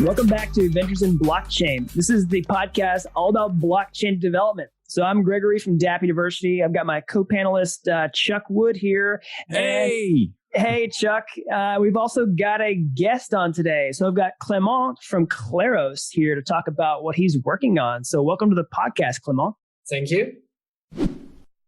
Welcome back to Adventures in Blockchain. This is the podcast all about blockchain development. So I'm Gregory from DAP University. I've got my co-panelist, Chuck Wood here. Hey! Hey, Chuck. We've also got a guest on today. So I've got Clement from Kleros here to talk about what he's working on. So welcome to the podcast, Clement. Thank you.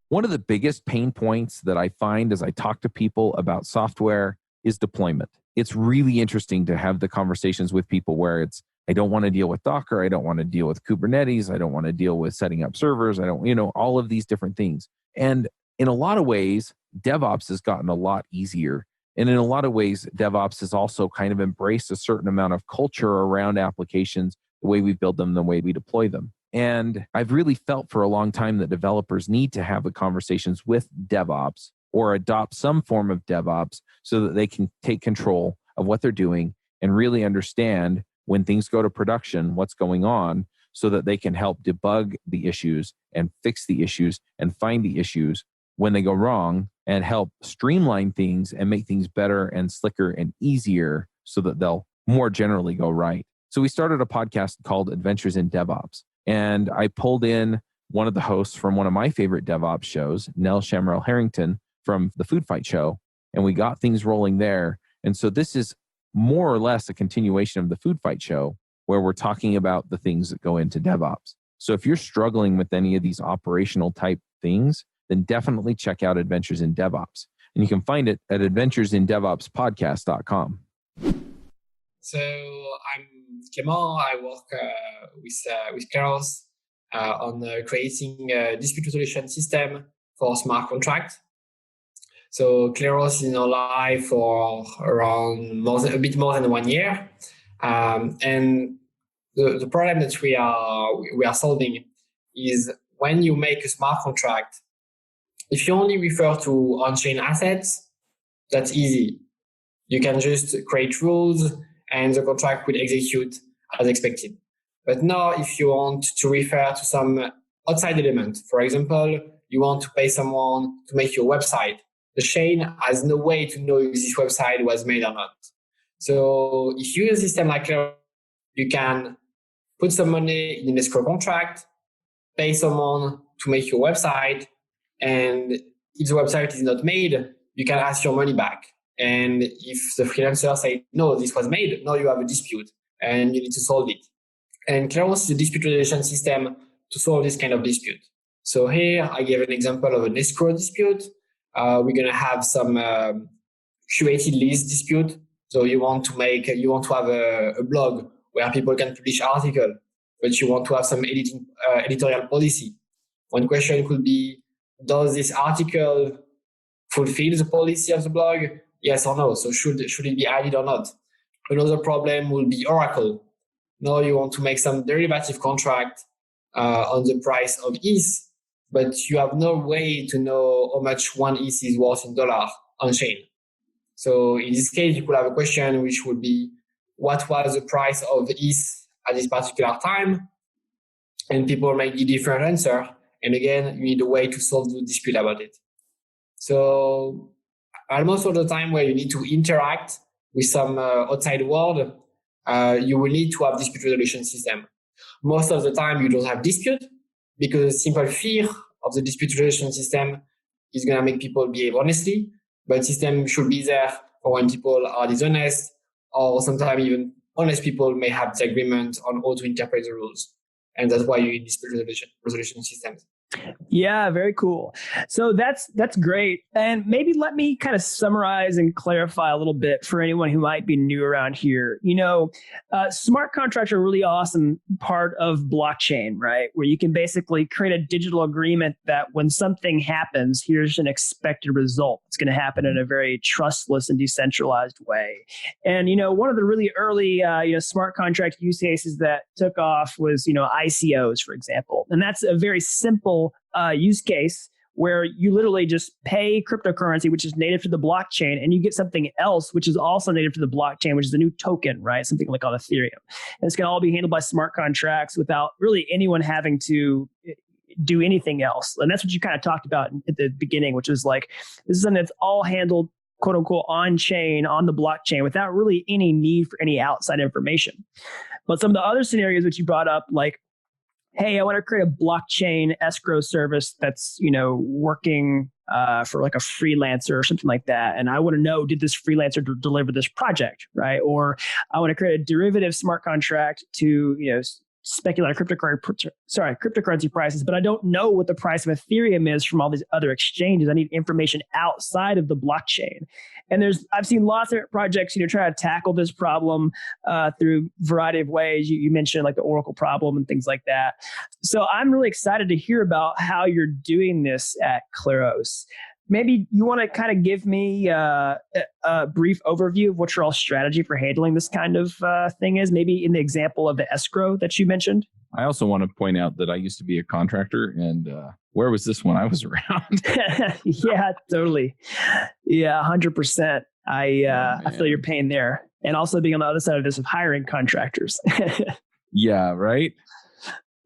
One of the biggest pain points that I find as I talk to people about software is deployment. It's really interesting to have the conversations with people where it's, I don't want to deal with Docker. I don't want to deal with Kubernetes. I don't want to deal with setting up servers. I don't, all of these different things. And in a lot of ways, DevOps has gotten a lot easier. And in a lot of ways, DevOps has also kind of embraced a certain amount of culture around applications, the way we build them, the way we deploy them. And I've really felt for a long time that developers need to have the conversations with DevOps or adopt some form of DevOps so that they can take control of what they're doing and really understand when things go to production, what's going on, so that they can help debug the issues and fix the issues and find the issues when they go wrong and help streamline things and make things better and slicker and easier so that they'll more generally go right. So we started a podcast called Adventures in DevOps. And I pulled in one of the hosts from one of my favorite DevOps shows, Nell Shamrell Harrington from the Food Fight Show. And we got things rolling there. And so this is more or less a continuation of the Food Fight Show where we're talking about the things that go into DevOps. So if you're struggling with any of these operational type things, then definitely check out Adventures in DevOps. And you can find it at adventuresindevopspodcast.com. So I'm Clement. I work with Kleros on creating a dispute resolution system for smart contract. So Kleros is now live for around a bit more than 1 year. And the problem that we are solving is when you make a smart contract, if you only refer to on-chain assets, that's easy. You can just create rules and the contract will execute as expected. But now if you want to refer to some outside element, for example, you want to pay someone to make your website, the chain has no way to know if this website was made or not. So if you use a system like Kleros, you can put some money in an escrow contract, pay someone to make your website, and if the website is not made, you can ask your money back. And if the freelancer says, no, this was made, now you have a dispute and you need to solve it. And Kleros is a dispute resolution system to solve this kind of dispute. So here I gave an example of an escrow dispute. We're going to have some curated list dispute. So you want to have a blog where people can publish articles, but you want to have some editorial policy. One question could be, does this article fulfill the policy of the blog? Yes or no? So should it be added or not? Another problem will be Oracle. Now you want to make some derivative contract on the price of ETH, but you have no way to know how much one ETH is worth in dollar on chain. So in this case, you could have a question which would be, what was the price of ETH at this particular time? And people might give different answer. And again, you need a way to solve the dispute about it. So almost all the time where you need to interact with some outside world, you will need to have dispute resolution system. Most of the time, you don't have dispute because the simple fear of the dispute resolution system is going to make people behave honestly. But system should be there for when people are dishonest, or sometimes even honest people may have disagreement on how to interpret the rules. And that's why you need dispute resolution systems. Yeah, very cool. So that's great. And maybe let me kind of summarize and clarify a little bit for anyone who might be new around here. Smart contracts are a really awesome part of blockchain, right? Where you can basically create a digital agreement that when something happens, here's an expected result. It's going to happen in a very trustless and decentralized way. And, one of the really early, smart contract use cases that took off was, ICOs, for example. And that's a very simple use case where you literally just pay cryptocurrency, which is native to the blockchain, and you get something else, which is also native to the blockchain, which is a new token, right? Something like on Ethereum. And it's going to all be handled by smart contracts without really anyone having to do anything else. And that's what you kind of talked about at the beginning, which is like, this is something that's all handled quote unquote on chain, on the blockchain without really any need for any outside information. But some of the other scenarios which you brought up, like, hey, I want to create a blockchain escrow service that's, working for like a freelancer or something like that. And I want to know, did this freelancer deliver this project, right? Or I want to create a derivative smart contract to, speculate on cryptocurrency prices, but I don't know what the price of Ethereum is from all these other exchanges. I need information outside of the blockchain. And I've seen lots of projects, try to tackle this problem through a variety of ways. You mentioned like the Oracle problem and things like that. So I'm really excited to hear about how you're doing this at Kleros. Maybe you want to kind of give me a brief overview of what your all strategy for handling this kind of thing is, maybe in the example of the escrow that you mentioned. I also want to point out that I used to be a contractor, and where was this when I was around? Yeah, totally. Yeah, 100%. I feel your pain there. And also being on the other side of this of hiring contractors. Yeah, right?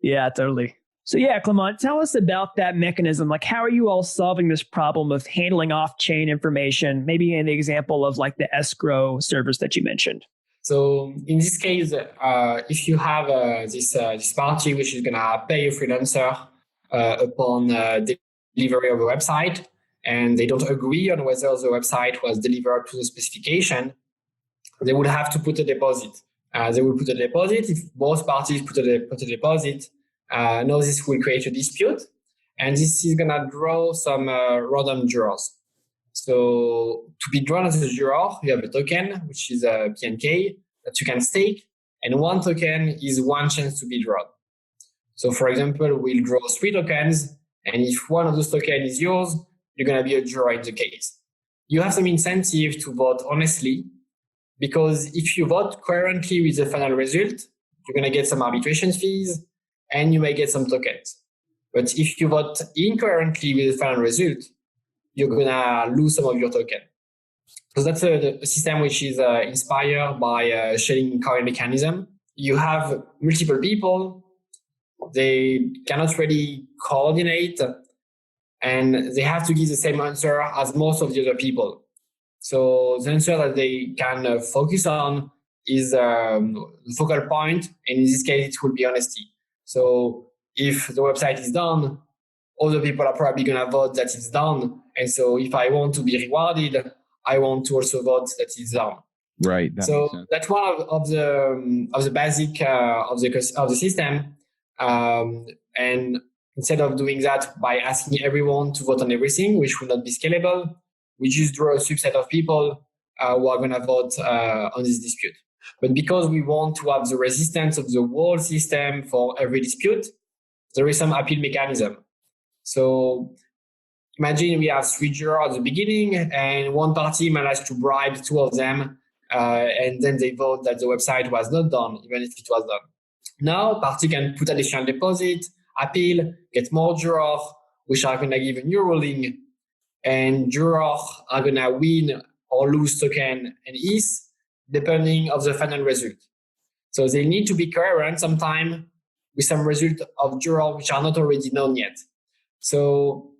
Yeah, totally. So yeah, Clement, tell us about that mechanism. Like, how are you all solving this problem of handling off-chain information? Maybe in the example of like the escrow service that you mentioned. So in this case, if you have this party which is gonna pay a freelancer upon delivery of a website, and they don't agree on whether the website was delivered to the specification, they would have to put a deposit. They will put a deposit. If both parties put a deposit, now this will create a dispute, and this is gonna draw some random jurors. So to be drawn as a juror, you have a token, which is a PNK that you can stake, and one token is one chance to be drawn. So for example, we'll draw 3 tokens, and if one of those tokens is yours, you're gonna be a juror in the case. You have some incentive to vote honestly, because if you vote coherently with the final result, you're gonna get some arbitration fees, and you may get some tokens. But if you vote incoherently with the final result, you're gonna lose some of your token. So that's a system which is inspired by a sharing coin mechanism. You have multiple people, they cannot really coordinate, and they have to give the same answer as most of the other people. So the answer that they can focus on is the focal point, and in this case, it will be honesty. So if the website is done, other people are probably going to vote that it's done. And so if I want to be rewarded, I want to also vote that it's done. Right. So that's one of the basic of the system. And instead of doing that by asking everyone to vote on everything, which will not be scalable, we just draw a subset of people who are going to vote on this dispute. But because we want to have the resistance of the whole system for every dispute, there is some appeal mechanism. So imagine we have 3 jurors at the beginning, and one party managed to bribe 2 of them, and then they vote that the website was not done, even if it was done. Now, party can put additional deposit, appeal, get more jurors, which are going to give a new ruling, and jurors are going to win or lose token and ETH, depending of the final result. So they need to be coherent sometime with some result of jurors which are not already known yet. So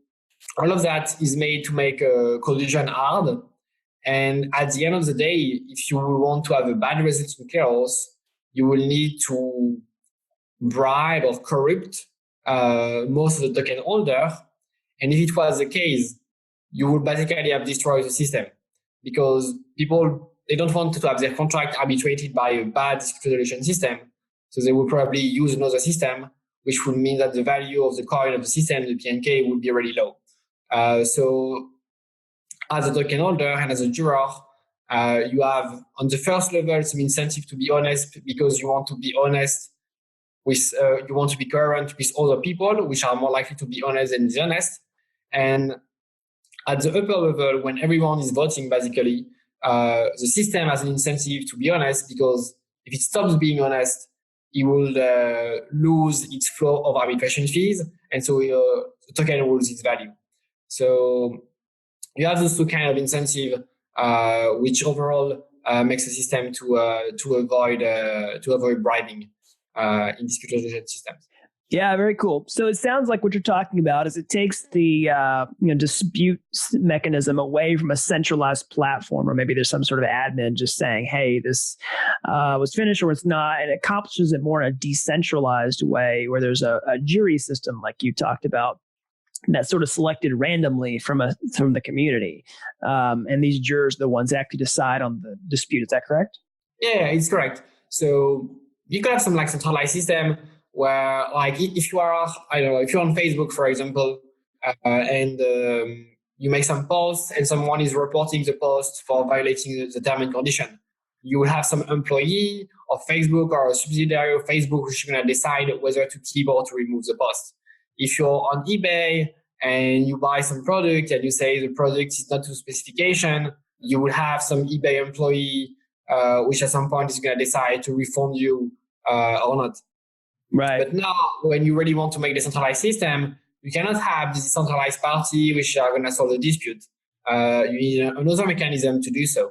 all of that is made to make a collusion hard. And at the end of the day, if you want to have a bad result in Kleros, you will need to bribe or corrupt most of the token holder. And if it was the case, you would basically have destroyed the system, because people, they don't want to have their contract arbitrated by a bad dispute resolution system. So they will probably use another system, which would mean that the value of the coin of the system, the PNK, would be really low. So as a token holder and as a juror, you have on the first level some incentive to be honest, because you want to be honest with, you want to be coherent with other people, which are more likely to be honest than dishonest. And at the upper level, when everyone is voting, basically, the system has an incentive to be honest, because if it stops being honest, it will lose its flow of arbitration fees, and so the token will lose its value. So you have those 2 kind of incentive, which overall makes the system to avoid bribing in dispute resolution systems. Yeah, very cool. So it sounds like what you're talking about is it takes the dispute mechanism away from a centralized platform, or maybe there's some sort of admin just saying, "Hey, this was finished or it's not," and it accomplishes it more in a decentralized way, where there's a jury system, like you talked about, that's sort of selected randomly from the community, and these jurors are the ones that actually decide on the dispute. Is that correct? Yeah, it's correct. So you could have some like centralized system where, like, if you are, I don't know, if you're on Facebook, for example, and you make some posts and someone is reporting the post for violating the term and condition, you will have some employee of Facebook or a subsidiary of Facebook who's going to decide whether to keep or to remove the post. If you're on eBay and you buy some product and you say the product is not to specification, you will have some eBay employee which at some point is going to decide to refund you or not. Right. But now, when you really want to make the centralized system, you cannot have this centralized party which are going to solve the dispute. You need another mechanism to do so.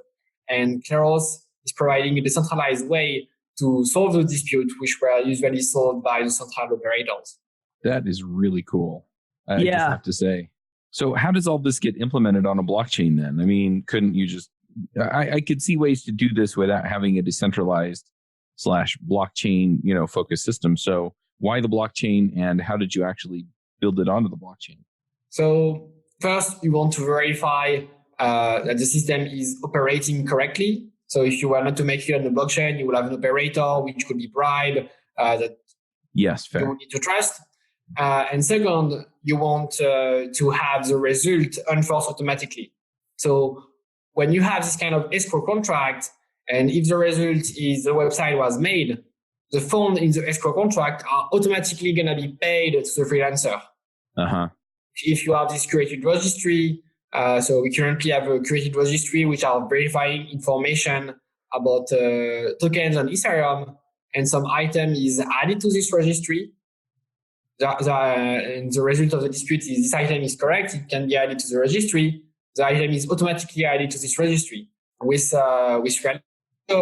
And Kleros is providing a decentralized way to solve the dispute, which were usually solved by the central operators. That is really cool. I Yeah. just have to say. So how does all this get implemented on a blockchain then? I mean, couldn't you just, I could see ways to do this without having a decentralized / blockchain, focused system. So why the blockchain, and how did you actually build it onto the blockchain? So first, you want to verify that the system is operating correctly. So if you were not to make it on the blockchain, you will have an operator which could be bribed that Yes, fair. you need to trust. And second, you want to have the result enforced automatically. So when you have this kind of escrow contract, and if the result is the website was made, the funds in the escrow contract are automatically going to be paid to the freelancer. Uh-huh. If you have this curated registry, so we currently have a curated registry which are verifying information about tokens on Ethereum, and some item is added to this registry. And the result of the dispute is this item is correct, it can be added to the registry. The item is automatically added to this registry with Freelancer,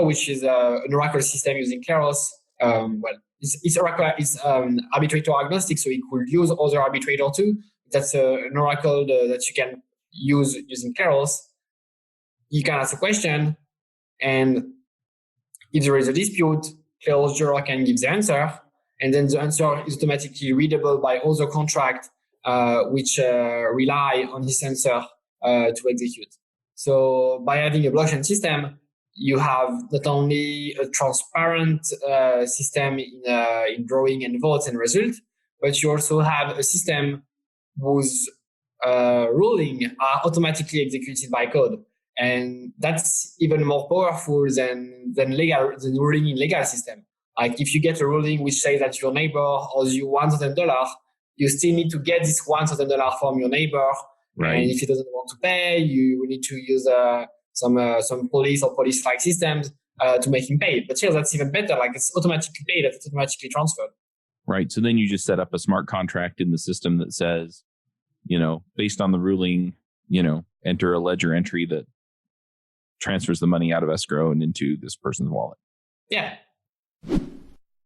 which is an Oracle system using Kleros. It's Oracle is arbitrator agnostic, so it could use other arbitrator too. That's an Oracle that you can use using Kleros. You can ask a question, and if there is a dispute, Kleros juror can give the answer, and then the answer is automatically readable by other contract which rely on this answer to execute. So by having a blockchain system, you have not only a transparent system in drawing and votes and result, but you also have a system whose ruling are automatically executed by code. And that's even more powerful than ruling in legal system. Like if you get a ruling which says that your neighbor owes you $1,000, you still need to get this $1,000 from your neighbor. Right. And if he doesn't want to pay, you will need to use some police or police-like systems to make him pay. But here, that's even better. Like it's automatically paid, it's automatically transferred. Right. So then you just set up a smart contract in the system that says, based on the ruling, enter a ledger entry that transfers the money out of escrow and into this person's wallet. Yeah.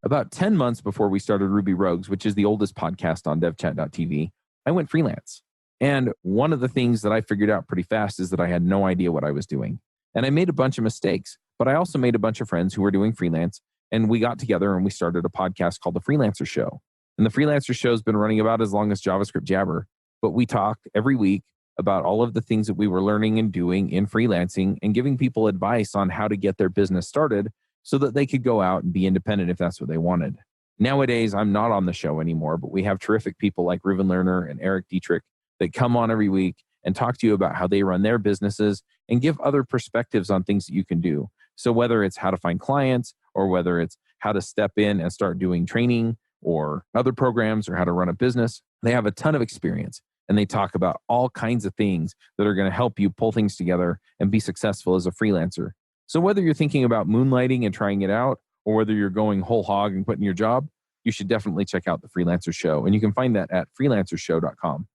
About 10 months before we started Ruby Rogues, which is the oldest podcast on devchat.tv, I went freelance. And one of the things that I figured out pretty fast is that I had no idea what I was doing. And I made a bunch of mistakes, but I also made a bunch of friends who were doing freelance. And we got together and we started a podcast called The Freelancer Show. And The Freelancer Show has been running about as long as JavaScript Jabber. But we talk every week about all of the things that we were learning and doing in freelancing and giving people advice on how to get their business started so that they could go out and be independent if that's what they wanted. Nowadays, I'm not on the show anymore, but we have terrific people like Reuven Lerner and Eric Dietrich that come on every week and talk to you about how they run their businesses and give other perspectives on things that you can do. So whether it's how to find clients or whether it's how to step in and start doing training or other programs or how to run a business, they have a ton of experience and they talk about all kinds of things that are going to help you pull things together and be successful as a freelancer. So whether you're thinking about moonlighting and trying it out or whether you're going whole hog and quitting your job, you should definitely check out The Freelancer Show. And you can find that at freelancershow.com.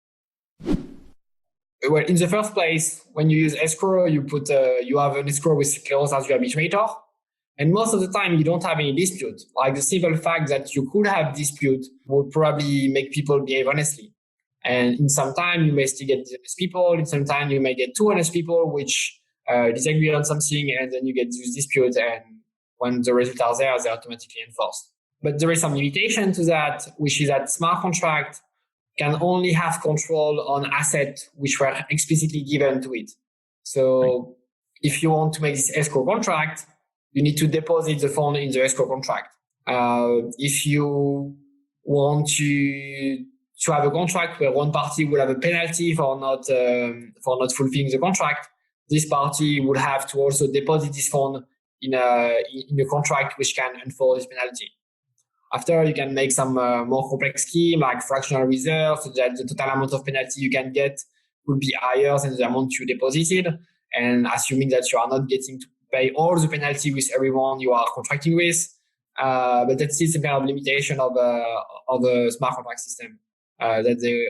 Well, in the first place, when you use escrow, you have an escrow with Kleros as your arbitrator. And most of the time, you don't have any dispute. Like the simple fact that you could have dispute would probably make people behave honestly. And in some time, you may still get dishonest people. In some time, you may get two honest people, which disagree on something, and then you get this dispute. And when the results are there, they're automatically enforced. But there is some limitation to that, which is that smart contract can only have control on assets which were explicitly given to it. So if you want to make this escrow contract, you need to deposit the fund in the escrow contract. If you want to have a contract where one party will have a penalty for not fulfilling the contract, this party would have to also deposit this fund in a contract which can enforce this penalty. After, you can make some more complex scheme like fractional reserve, so that the total amount of penalty you can get will be higher than the amount you deposited, and assuming that you are not getting to pay all the penalty with everyone you are contracting with. But that's still some kind of limitation of a smart contract system, that they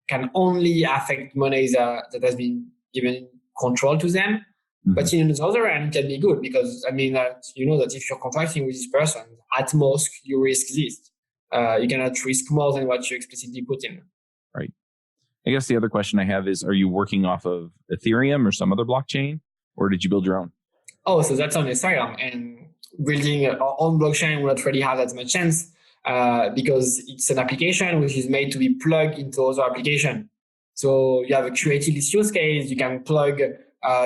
can only affect monies that has been given control to them. Mm-hmm. But in the other end, it can be good because, you know that if you're contracting with this person, at most, you risk this. You cannot risk more than what you explicitly put in. Right. I guess the other question I have is, are you working off of Ethereum or some other blockchain, or did you build your own? Oh, so that's on Ethereum, and building our own blockchain will not really have that much chance because it's an application which is made to be plugged into other application. So you have a curated list use case, you can plug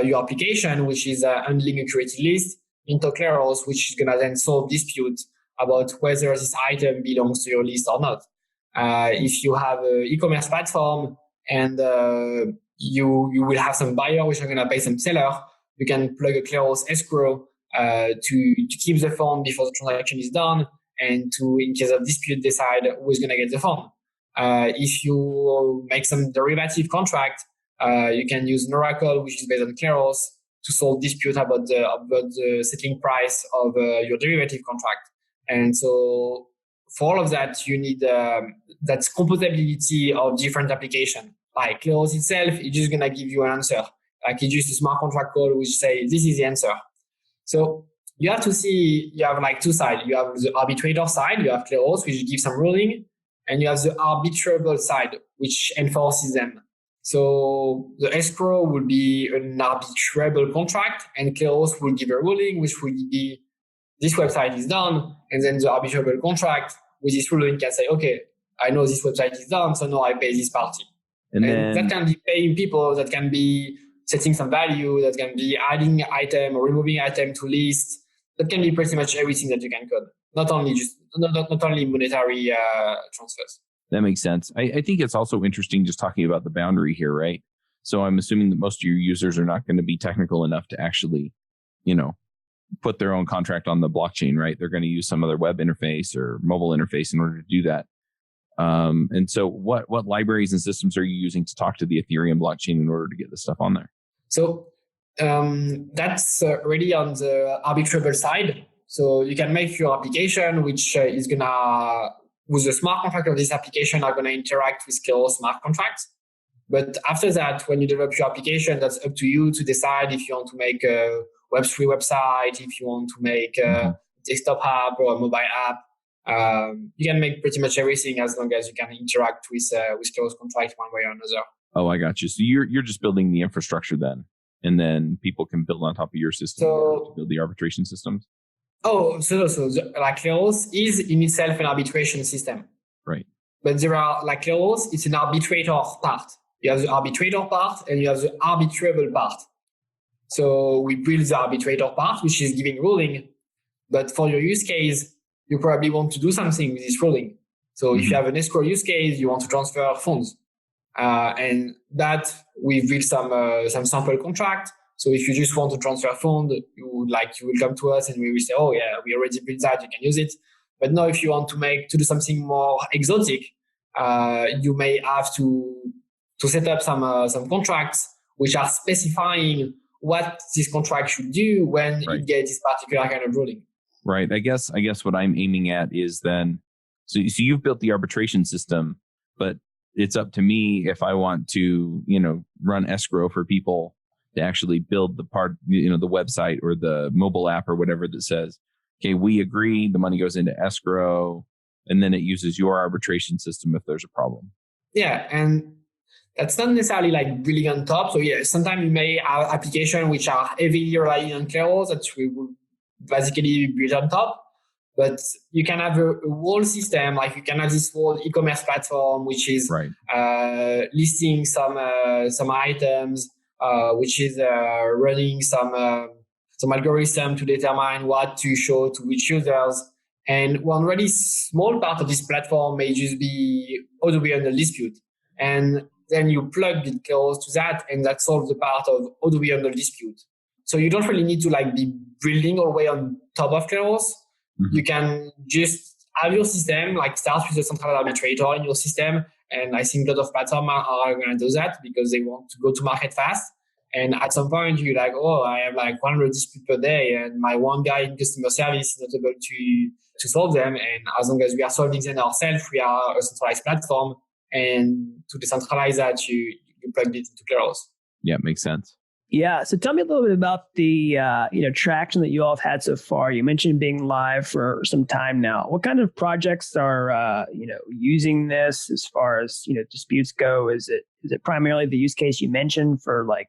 your application, which is handling a curated list, into Kleros, which is going to then solve dispute about whether this item belongs to your list or not. If you have an e-commerce platform and you will have some buyer which are going to pay some seller, you can plug a Kleros escrow to keep the fund before the transaction is done, and to, in case of dispute, decide who is going to get the fund. If you make some derivative contract, you can use an oracle, which is based on Kleros, to solve dispute about the settling price of your derivative contract. And so for all of that, you need that composability of different applications. Like Kleros itself, it's just going to give you an answer. Like it's just a smart contract call which say, this is the answer. So you have to see, you have like two sides. You have the arbitrator side, you have Kleros, which gives some ruling, and you have the arbitrable side, which enforces them. So the escrow will be an arbitrable contract, and Kleros will give a ruling, which will be, this website is done, and then the arbitrable contract with this ruling can say, okay, I know this website is done, so now I pay this party. And that can be paying people, that can be setting some value, that can be adding item or removing item to list. That can be pretty much everything that you can code. Not only monetary transfers. That makes sense. I think it's also interesting just talking about the boundary here, right? So I'm assuming that most of your users are not going to be technical enough to actually, put their own contract on the blockchain, right? They're going to use some other web interface or mobile interface in order to do that. And so what libraries and systems are you using to talk to the Ethereum blockchain in order to get this stuff on there? So that's really on the arbitrable side. So you can make your application, which is going to, with the smart contract of this application, are going to interact with Kleros smart contracts. But after that, when you develop your application, that's up to you to decide if you want to make a Web3 website, if you want to make a desktop app or a mobile app. You can make pretty much everything as long as you can interact with Kleros contract one way or another. Oh, I got you. So you're just building the infrastructure then, and then people can build on top of your system to build the arbitration systems? Oh, so like Kleros is in itself an arbitration system. Right. But there are, like Kleros, it's an arbitrator part. You have the arbitrator part and you have the arbitrable part. So we build the arbitrator part, which is giving ruling. But for your use case, you probably want to do something with this ruling. So if you have an escrow use case, you want to transfer funds. And that we build some sample contract. So if you just want to transfer fund, you will come to us and we will say, oh yeah, we already built that, you can use it. But now if you want to do something more exotic, you may have to set up some contracts which are specifying what this contract should do when it gets this particular kind of ruling. Right. I guess what I'm aiming at is then, so you've built the arbitration system, but it's up to me if I want to, run escrow for people to actually build the part, the website or the mobile app or whatever that says, okay, we agree, the money goes into escrow, and then it uses your arbitration system if there's a problem. Yeah, and that's not necessarily like building on top. So yeah, sometimes you may have applications which are heavily relying on Kleros that we will basically build on top. But you can have a whole system, like you can have this whole e-commerce platform which is listing some items, which is running some algorithm to determine what to show to which users. And one really small part of this platform may just be how do we handle dispute. And then you plug the Kleros to that, and that solves the part of how do we handle dispute. So you don't really need to like be building all the way on top of Kleros. Mm-hmm. You can just have your system, like start with a central arbitrator in your system. And I think a lot of platforms are going to do that because they want to go to market fast. And at some point, you're like, oh, I have like 100 disputes per day, and my one guy in customer service is not able to solve them. And as long as we are solving them ourselves, we are a centralized platform. And to decentralize that, you plug it into Kleros. Yeah, makes sense. Yeah. So tell me a little bit about the traction that you all have had so far. You mentioned being live for some time now. What kind of projects are using this as far as disputes go? Is it primarily the use case you mentioned for like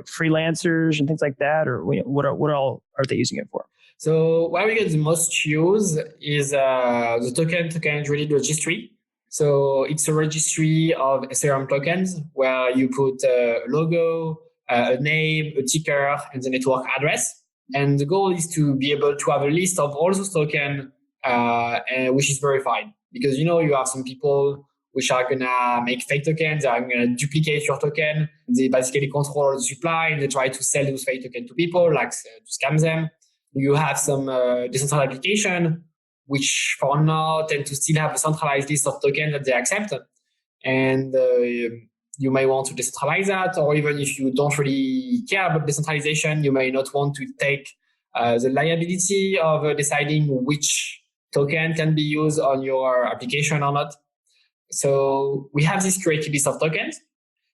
freelancers and things like that, or what all are they using it for? So where we get the most use is the token registry. So it's a registry of Ethereum tokens where you put a logo, a name, a ticker, and the network address. And the goal is to be able to have a list of all those tokens, which is verified. Because, you have some people which are going to make fake tokens, they are going to duplicate your token. They basically control the supply, and they try to sell those fake tokens to people, like to scam them. You have some decentralized application, which for now tend to still have a centralized list of tokens that they accept. And you may want to decentralize that, or even if you don't really care about decentralization, you may not want to take the liability of deciding which token can be used on your application or not. So we have this curated list of tokens.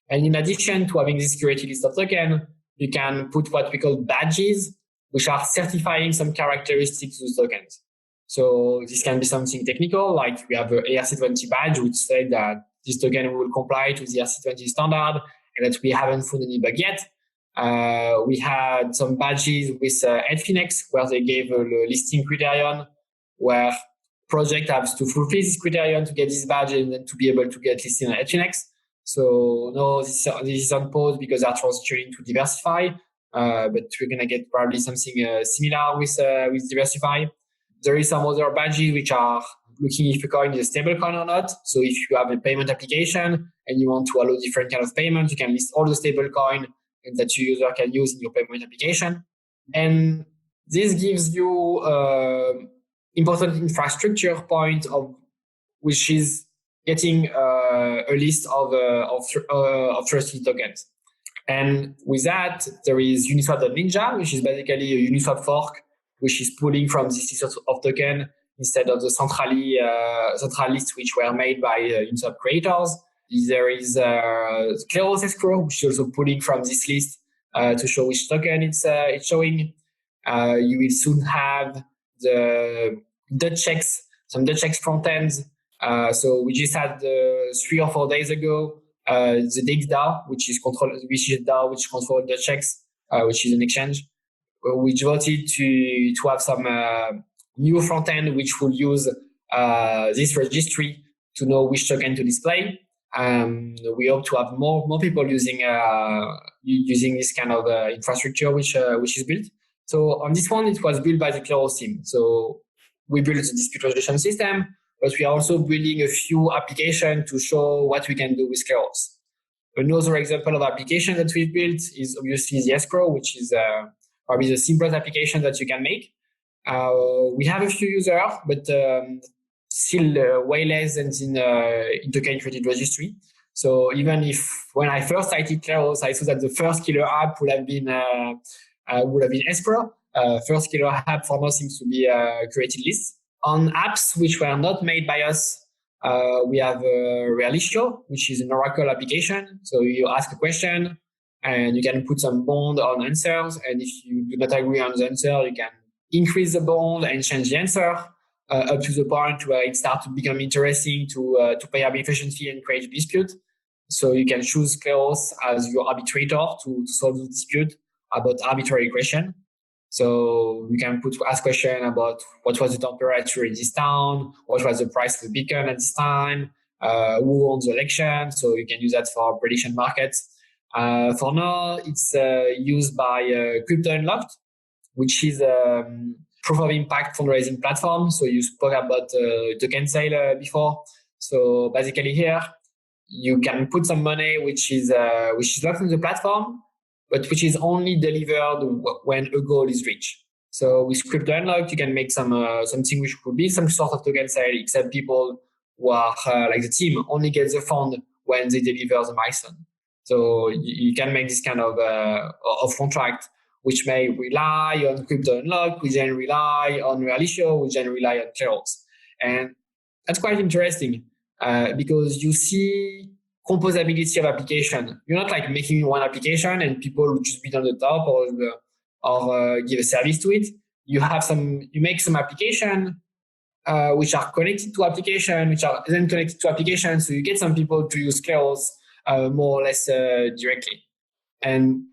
And in addition to having this curated list of tokens, you can put what we call badges, which are certifying some characteristics to those tokens. So this can be something technical, like we have an ERC20 badge, which says that this token will comply to the ERC20 standard and that we haven't found any bug yet. We had some badges with Edfinex, where they gave a listing criterion where project has to fulfill this criterion to get this badge and then to be able to get listed on Edfinex. So no, this is on pause because they're transitioning to Diversify, but we're going to get probably something similar with Diversify. There is some other badges which are looking if a coin is a stable coin or not. So if you have a payment application and you want to allow different kind of payment, you can list all the stable coin that your user can use in your payment application. And this gives you important infrastructure point of which is getting a list of trusted tokens. And with that, there is Uniswap.Ninja, which is basically a Uniswap fork, which is pulling from this list of token instead of the central lists which were made by Uniswap creators. There is Kleros escrow, which is also pulling from this list to show which token it's showing. You will soon have the some Dutch front ends. So we just had 3 or 4 days ago the DEX DAO, which is DAO, which controls Dutch, which is an exchange. We voted to have some new front end which will use this registry to know which token to display. We hope to have more people using this kind of infrastructure which is built. So on this one, it was built by the Kleros team. So we built the dispute resolution system, but we are also building a few applications to show what we can do with Kleros. Another example of application that we've built is obviously the escrow, which is probably the simplest application that you can make. We have a few users, but still way less than in token created registry. So even if when I first cited Kleros, I saw that the first killer app would have been escrow. First killer app for now seems to be created list. On apps which were not made by us, we have Realistio, which is an Oracle application. So you ask a question and you can put some bond on answers. And if you do not agree on the answer, you can increase the bond and change the answer up to the point where it starts to become interesting to pay arbitration fee and create a dispute. So you can choose Kleros as your arbitrator to solve the dispute about arbitrary question. So you can ask question about what was the temperature in this town, what was the price of the beacon at this time, who won the election. So you can use that for prediction markets. For now, it's used by Crypto Unlocked, which is a proof of impact fundraising platform. So you spoke about token sale before. So basically here, you can put some money which is locked in the platform, but which is only delivered when a goal is reached. So with Crypto Unlocked, you can make something which could be some sort of token sale, except people who are like the team only get the fund when they deliver the milestone. So you can make this kind of contract, which may rely on Crypto Unlocked, which then rely on Realisho, which then rely on Kleros. And that's quite interesting because you see composability of application. You're not like making one application and people will just bid on the top or give a service to it. You make some application which are connected to application, which are then connected to application. So you get some people to use Kleros more or less directly. And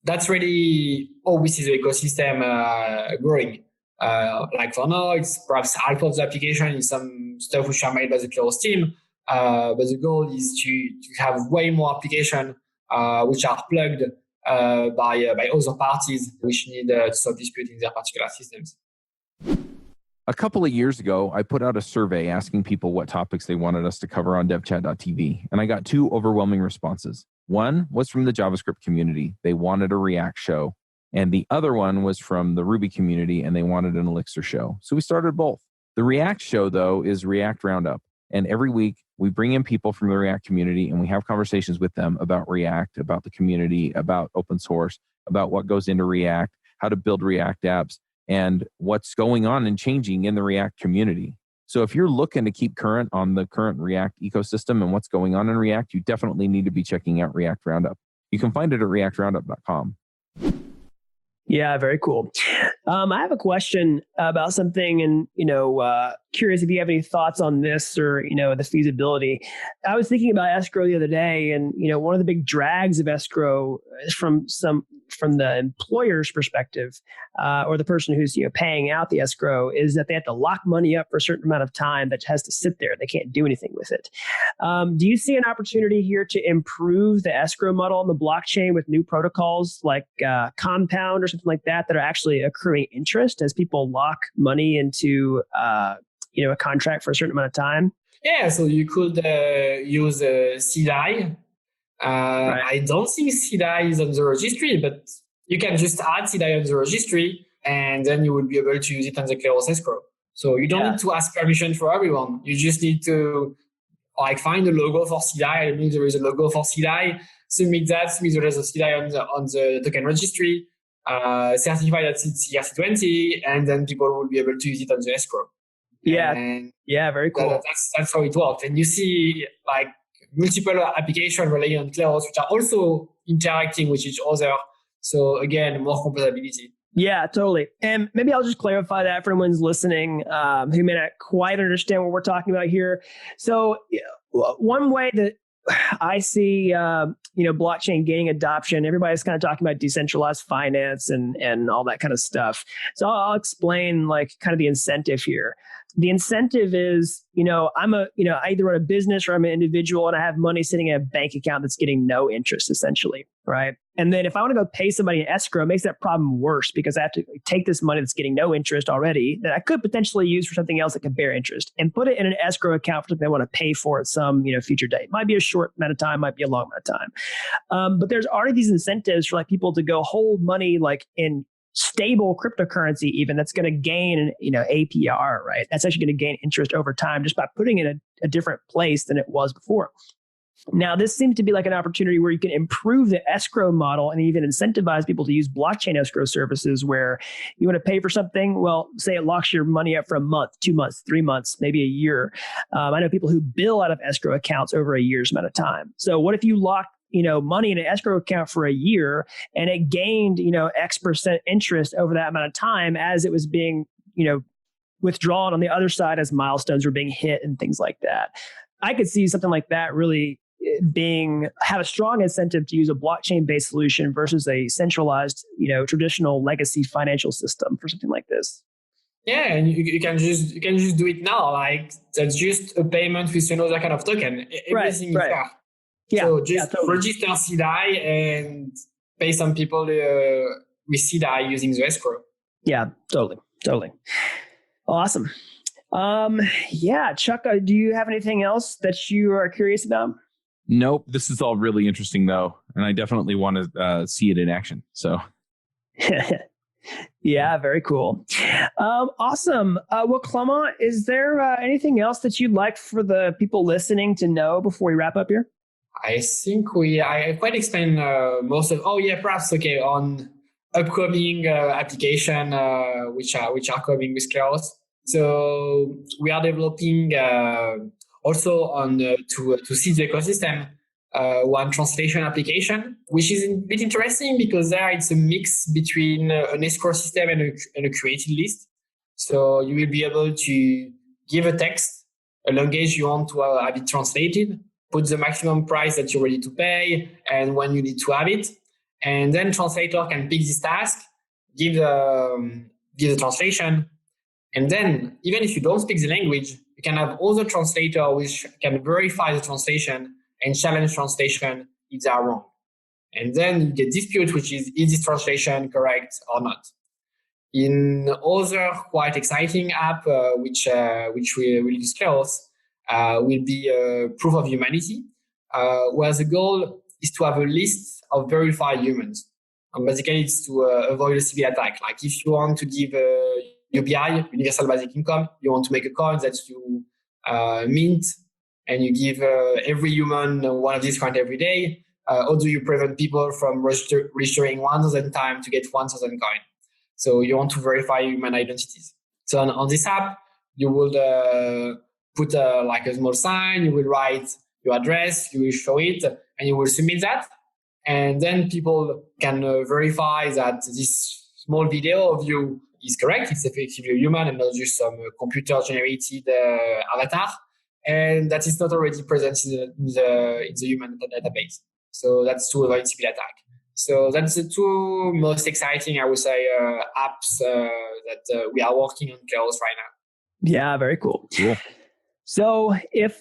that's really how we see the ecosystem growing. Like for now, it's perhaps half of the application is some stuff which are made by the Kleros team. But the goal is to have way more application which are plugged by other parties which need to solve dispute in their particular systems. A couple of years ago, I put out a survey asking people what topics they wanted us to cover on devchat.tv, and I got 2 overwhelming responses. One was from the JavaScript community. They wanted a React show. And the other one was from the Ruby community, and they wanted an Elixir show. So we started both. The React show, though, is React Roundup. And every week, we bring in people from the React community, and we have conversations with them about React, about the community, about open source, about what goes into React, how to build React apps, and what's going on and changing in the React community. So if you're looking to keep current on the current React ecosystem and what's going on in React, you definitely need to be checking out React Roundup. You can find it at reactroundup.com. Yeah, very cool. I have a question about something, and curious if you have any thoughts on this or the feasibility. I was thinking about escrow the other day, and one of the big drags of escrow is from the employer's perspective, or the person who's paying out the escrow, is that they have to lock money up for a certain amount of time that has to sit there. They can't do anything with it. Do you see an opportunity here to improve the escrow model on the blockchain with new protocols like Compound or something like that are actually accruing interest as people lock money into a contract for a certain amount of time? Yeah, so you could use CDI. Right. I don't think CDI is on the registry, but you can just add CDI on the registry, and then you will be able to use it on the Kleros escrow. So you don't need to ask permission for everyone. You just need to find a logo for CDI. I mean, there is a logo for CDI. Submit the rest of CDI on the token registry. Certify that it's ERC20, and then people will be able to use it on the escrow. Yeah, very cool. That's how it works. And you see multiple applications relying on Kleros, which are also interacting with each other. So again, more compatibility. Yeah, totally. And maybe I'll just clarify that for anyone who's listening who may not quite understand what we're talking about here. So one way that I see, blockchain gaining adoption, everybody's kind of talking about decentralized finance and all that kind of stuff. So I'll explain kind of the incentive here. The incentive is, I either run a business or I'm an individual and I have money sitting in a bank account that's getting no interest, essentially, right? And then if I want to go pay somebody in escrow, it makes that problem worse because I have to take this money that's getting no interest already that I could potentially use for something else that could bear interest and put it in an escrow account for something I want to pay for at some future date. Might be a short amount of time, might be a long amount of time. But there's already these incentives for people to go hold money in stable cryptocurrency even that's going to gain an APR, right? That's actually going to gain interest over time just by putting it in a different place than it was before. Now, this seems to be an opportunity where you can improve the escrow model and even incentivize people to use blockchain escrow services where you want to pay for something. Well, say it locks your money up for a month, 2 months, 3 months, maybe a year. I know people who bill out of escrow accounts over a year's amount of time. So what if you lock money in an escrow account for a year, and it gained, X% interest over that amount of time as it was being, withdrawn on the other side as milestones were being hit and things like that. I could see something like that really have a strong incentive to use a blockchain-based solution versus a centralized, traditional legacy financial system for something like this. Yeah, and you can just do it now. Like that's just a payment with another kind of token. Everything is there. Yeah. So just totally. register CDI and pay some people with CDI using the escrow. Yeah, totally. Awesome. Chuck, do you have anything else that you are curious about? Nope. This is all really interesting though, and I definitely want to see it in action. So. Yeah, very cool. Awesome. Well, Clement, is there anything else that you'd like for the people listening to know before we wrap up here? I think I quite explained most of. Perhaps on upcoming application which are coming with Kleros. So we are developing also on to see the ecosystem. One translation application, which is a bit interesting because there it's a mix between an escrow system and a created list. So you will be able to give a text, a language you want to have it translated, put the maximum price that you're ready to pay, and when you need to have it. And then translator can pick this task, give the translation. And then even if you don't speak the language, you can have other translator which can verify the translation and challenge translation if they are wrong. And then you get dispute, which is this translation correct or not? In other quite exciting app, which we will disclose, will be proof of humanity, where the goal is to have a list of verified humans. And basically, it's to avoid a civil attack. Like if you want to give UBI, Universal Basic Income, you want to make a coin that you mint, and you give every human 1 of these coins every day, how do you prevent people from registering 1,000 times to get 1,000 coins? So you want to verify human identities. So on this app, you will put like a small sign, you will write your address, you will show it, and you will submit that. And then people can verify that this small video of you is correct. It's effectively a human and not just some computer-generated avatar. And that is not already present in the human database. So that's to avoid civil attack. So that's the two most exciting, I would say, apps that we are working on Kleros right now. Yeah, very cool. So if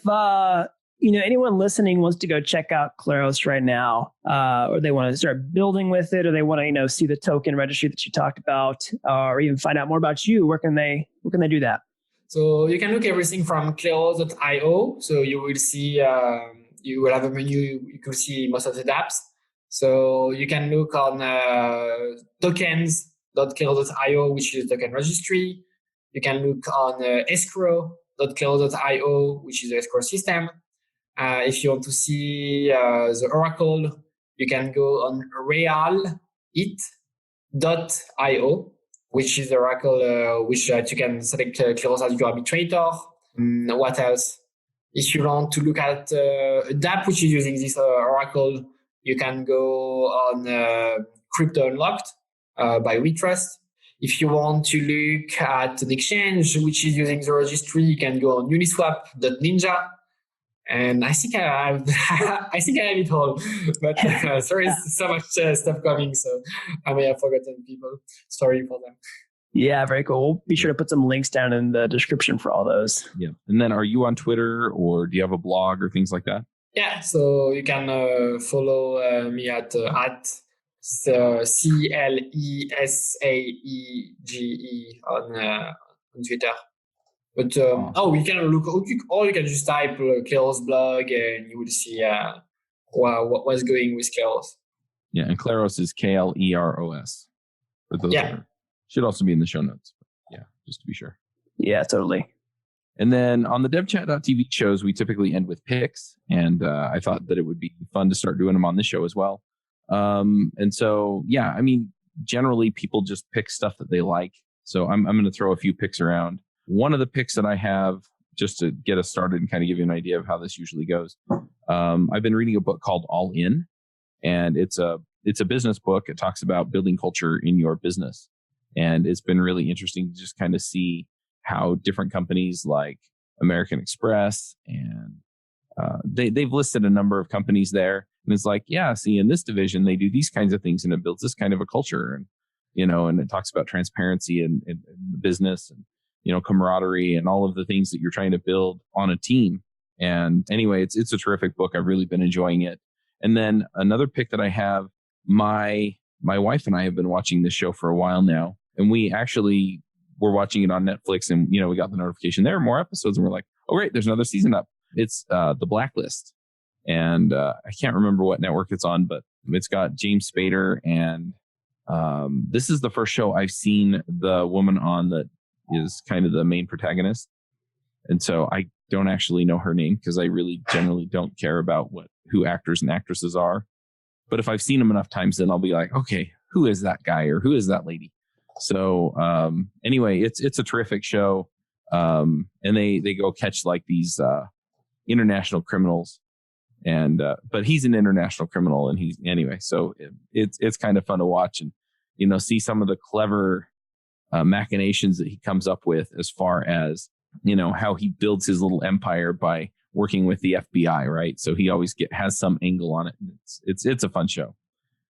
anyone listening wants to go check out Kleros right now, or they want to start building with it, or they want to see the token registry that you talked about, or even find out more about you, where can they do that? So you can look everything from Kleros.io. So you will see, you will have a menu. You can see most of the dApps. So you can look on tokens.kleros.io, which is the token registry. You can look on escrow.kleros.io, which is the escrow system. If you want to see the Oracle, you can go on realit.io, which is the Oracle, which you can select Kleros as your arbitrator. What else? If you want to look at a dApp which is using this Oracle, you can go on Crypto Unlocked by WeTrust. If you want to look at an exchange which is using the registry, you can go on uniswap.ninja. And I think I have it all, but sorry, so much stuff coming, so I may have forgotten people. Sorry for them. Yeah, very cool. We'll be sure to put some links down in the description for all those. Yeah, and then are you on Twitter, or do you have a blog or things like that? Yeah, so you can follow me at CLESAEGE on Twitter. But you can look, or you can just type Kleros blog, and you will see what's going with Kleros. Yeah, and Kleros is KLEROS. For those should also be in the show notes. But yeah, just to be sure. Yeah, totally. And then on the devchat.tv shows, we typically end with picks, and I thought that it would be fun to start doing them on this show as well. And so, yeah, I mean, generally people just pick stuff that they like. So I'm going to throw a few picks around. One of the picks that I have, just to get us started and kind of give you an idea of how this usually goes, I've been reading a book called All In, And it's a business book. It talks about building culture in your business. And it's been really interesting to just kind of see how different companies like American Express and they've listed a number of companies there. And it's like, yeah, see, in this division, they do these kinds of things and it builds this kind of a culture. And, and it talks about transparency and the business and, camaraderie and all of the things that you're trying to build on a team. And anyway, it's a terrific book. I've really been enjoying it. And then another pick that I have, my wife and I have been watching this show for a while now. And we actually were watching it on Netflix and, we got the notification there are more episodes and we're like, oh, great, there's another season up. It's The Blacklist. And I can't remember what network it's on, but it's got James Spader. And this is the first show I've seen the woman on that is kind of the main protagonist. And so I don't actually know her name because I really generally don't care about who actors and actresses are. But if I've seen them enough times, then I'll be like, okay, who is that guy or who is that lady? So anyway, it's a terrific show. And they go catch like these international criminals. And but he's an international criminal, and so it's kind of fun to watch and see some of the clever machinations that he comes up with as far as how he builds his little empire by working with the FBI, right? So he always has some angle on it. It's a fun show.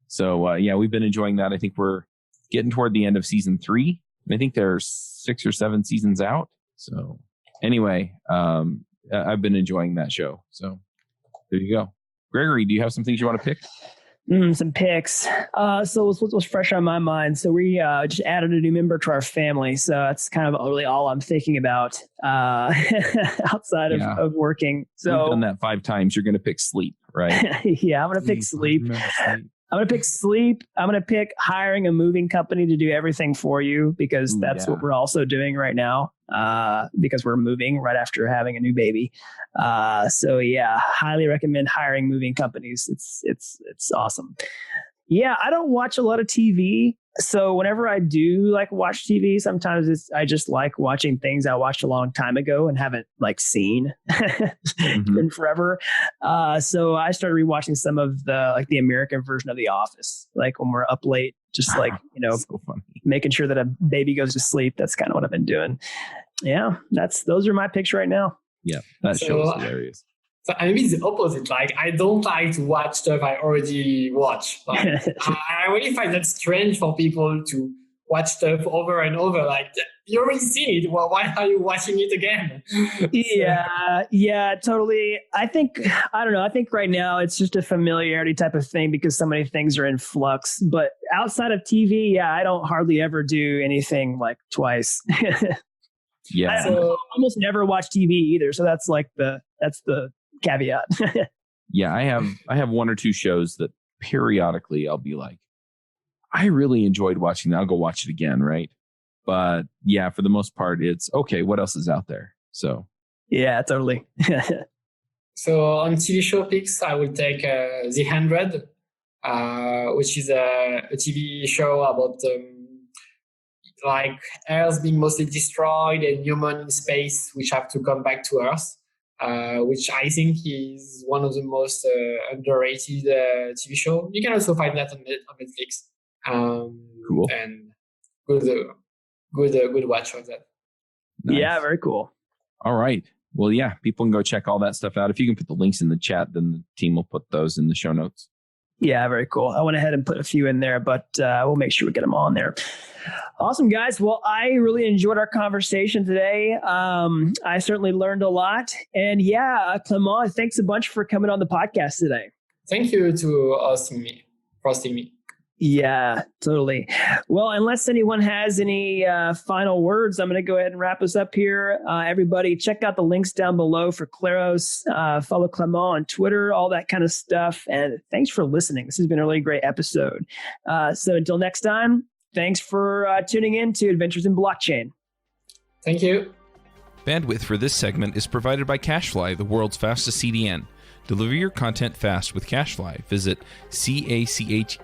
So we've been enjoying that. I think we're getting toward the end of season 3, and I think there's 6 or 7 seasons out. So anyway, I've been enjoying that show. So there you go. Gregory, do you have some things you want to pick? Some picks. So what's fresh on my mind? So we just added a new member to our family. So that's kind of really all I'm thinking about outside of working. So we've done that 5 times. You're going to pick sleep, right? Yeah, I'm going to pick sleep. I'm going to pick sleep. I'm going to pick hiring a moving company to do everything for you because that's what we're also doing right now because we're moving right after having a new baby. Highly recommend hiring moving companies. It's awesome. Yeah, I don't watch a lot of TV. So whenever I do watch TV, sometimes I just like watching things I watched a long time ago and haven't seen in forever. So I started rewatching some of the American version of The Office, when we're up late, just so funny. Making sure that a baby goes to sleep. That's kind of what I've been doing. Yeah, those are my picks right now. Yeah, that show is hilarious. So I mean, it's the opposite. I don't like to watch stuff I already watch. I really find that strange for people to watch stuff over and over. You already seen it. Well, why are you watching it again? Yeah, totally. I think right now it's just a familiarity type of thing because so many things are in flux. But outside of TV, I don't hardly ever do anything twice. Yeah. I almost never watch TV either. So that's the caveat. Yeah, I have 1 or 2 shows that periodically I'll be like, I really enjoyed watching that. I'll go watch it again, right? But yeah, for the most part, it's okay. What else is out there? So yeah, totally. So on TV show picks, I will take The 100, which is a TV show about Earth being mostly destroyed and human in space which have to come back to Earth. Which I think is one of the most underrated TV show. You can also find that on Netflix. Cool. And good watch of that. Nice. Yeah, very cool. All right. Well, yeah, people can go check all that stuff out. If you can put the links in the chat, then the team will put those in the show notes. Yeah, very cool. I went ahead and put a few in there, but we'll make sure we get them all in there. Awesome, guys. Well, I really enjoyed our conversation today. I certainly learned a lot. And Clement, thanks a bunch for coming on the podcast today. Thank you to hosting me. Yeah, totally. Well, unless anyone has any final words, I'm going to go ahead and wrap us up here. Everybody, check out the links down below for Kleros. Follow Clement on Twitter, all that kind of stuff. And thanks for listening. This has been a really great episode. So until next time, thanks for tuning in to Adventures in Blockchain. Thank you. Bandwidth for this segment is provided by CacheFly, the world's fastest CDN. Deliver your content fast with CacheFly. Visit CacheFly